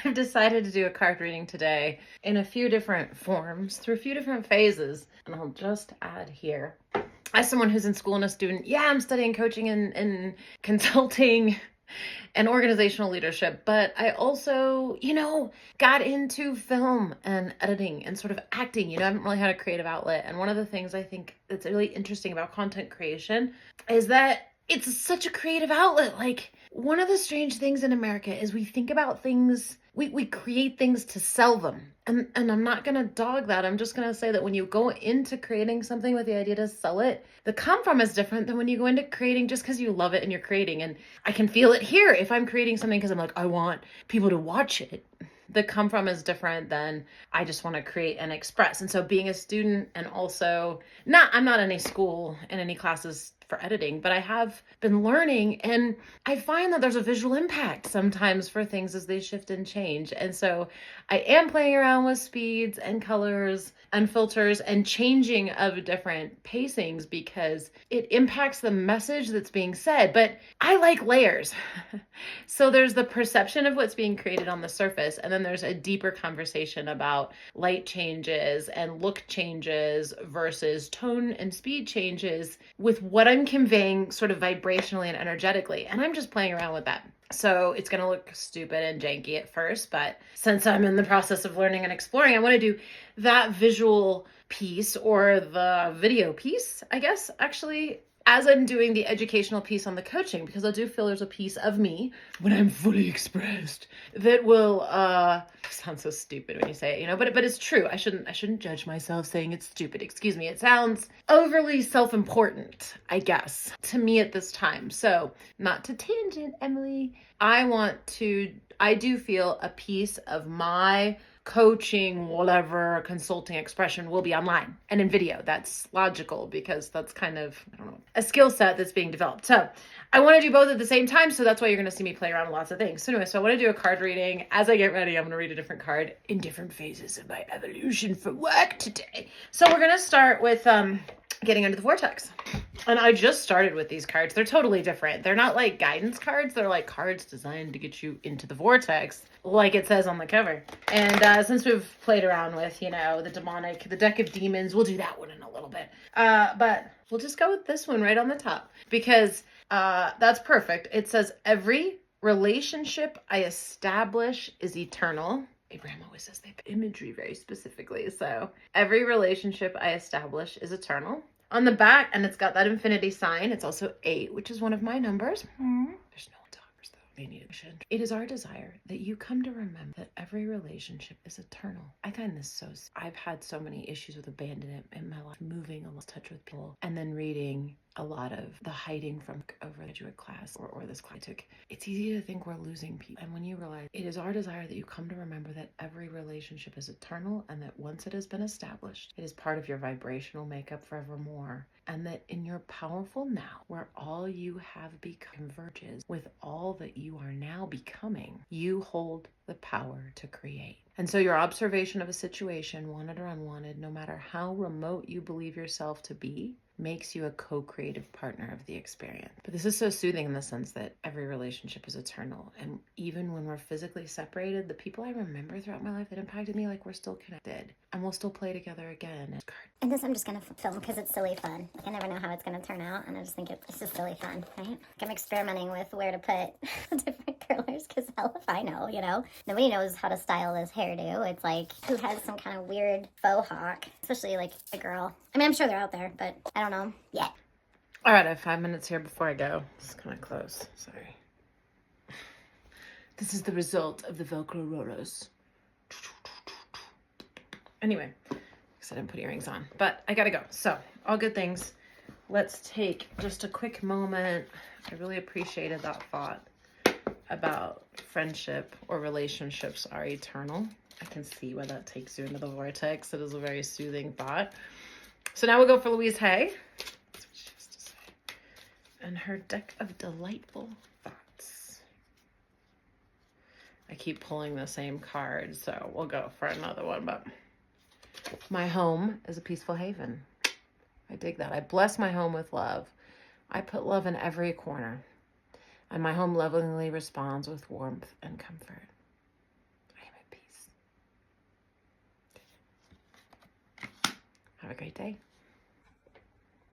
I've decided to do a card reading today in a few different forms, through a few different phases, and I'll just add here. As someone who's in school and a student, yeah, I'm studying coaching and consulting and organizational leadership, but I also, got into film and editing and sort of acting. I haven't really had a creative outlet. And one of the things I think that's really interesting about content creation is that it's such a creative outlet. Like, one of the strange things in America is we think about things, we create things to sell them. And I'm not going to dog that. I'm just going to say that when you go into creating something with the idea to sell it, the come from is different than when you go into creating just because you love it and you're creating. And I can feel it here if I'm creating something because I'm like, I want people to watch it. The come from is different than I just want to create and express. And so being a student, and also I'm not in any school in any classes for editing, but I have been learning, and I find that there's a visual impact sometimes for things as they shift and change. And so I am playing around with speeds and colors and filters and changing of different pacings because it impacts the message that's being said. But I like layers. So there's the perception of what's being created on the surface, and then there's a deeper conversation about light changes and look changes versus tone and speed changes with what I'm conveying sort of vibrationally and energetically. And I'm just playing around with that. So it's going to look stupid and janky at first, but since I'm in the process of learning and exploring, I want to do that visual piece, or the video piece, I guess, actually, as I'm doing the educational piece on the coaching, because I do feel there's a piece of me when I'm fully expressed that will sounds so stupid when you say it, but it's true. I shouldn't judge myself saying it's stupid. Excuse me. It sounds overly self-important, I guess, to me at this time. So, not to tangent, Emily. I do feel a piece of my coaching, whatever, consulting expression will be online and in video. That's logical because that's kind of, a skill set that's being developed. So I want to do both at the same time. So that's why you're going to see me play around with lots of things. So anyway, I want to do a card reading. As I get ready, I'm going to read a different card in different phases of my evolution for work today. So we're going to start with getting into the vortex. And I just started with these cards. They're totally different. They're not like guidance cards. They're like cards designed to get you into the vortex, like it says on the cover. And since we've played around with, the deck of demons, we'll do that one in a little bit. But we'll just go with this one right on the top because that's perfect. It says, every relationship I establish is eternal. Abraham always says they have imagery very specifically. So every relationship I establish is eternal. On the back, and it's got that infinity sign. It's also 8, which is one of my numbers. There's no talkers, though. They need it. It is our desire that you come to remember that every relationship is eternal. I find this I've had so many issues with abandonment in my life, moving, I lost touch with people, and then reading a lot of the hiding from over graduate class or this class I took. It's easy to think we're losing people. And when you realize it is our desire that you come to remember that every relationship is eternal, and that once it has been established, it is part of your vibrational makeup forevermore. And that in your powerful now, where all you have become converges with all that you are now becoming, you hold the power to create. And so your observation of a situation, wanted or unwanted, no matter how remote you believe yourself to be, makes you a co-creative partner of the experience. But this is so soothing in the sense that every relationship is eternal. And even when we're physically separated, the people I remember throughout my life that impacted me, like, we're still connected and we'll still play together again. And this I'm just going to film because it's silly fun. I never know how it's going to turn out, and I just think it's just silly fun, right? Like, I'm experimenting with where to put different curlers because hell if I know, Nobody knows how to style this hairdo. It's like, who has some kind of weird faux hawk, especially like a girl. I mean, I'm sure they're out there, but I don't know yet. All right, I have 5 minutes here before I go. It's kind of close. Sorry. This is the result of the Velcro rollers. Anyway, because I didn't put earrings on, but I gotta go. So, all good things. Let's take just a quick moment. I really appreciated that thought about friendship or relationships are eternal. I can see why that takes you into the vortex. It is a very soothing thought. So now we'll go for Louise Hay. That's what she has to say. And her deck of delightful thoughts. I keep pulling the same card, so we'll go for another one. But my home is a peaceful haven. I dig that. I bless my home with love. I put love in every corner. And my home lovingly responds with warmth and comfort. Have a great day.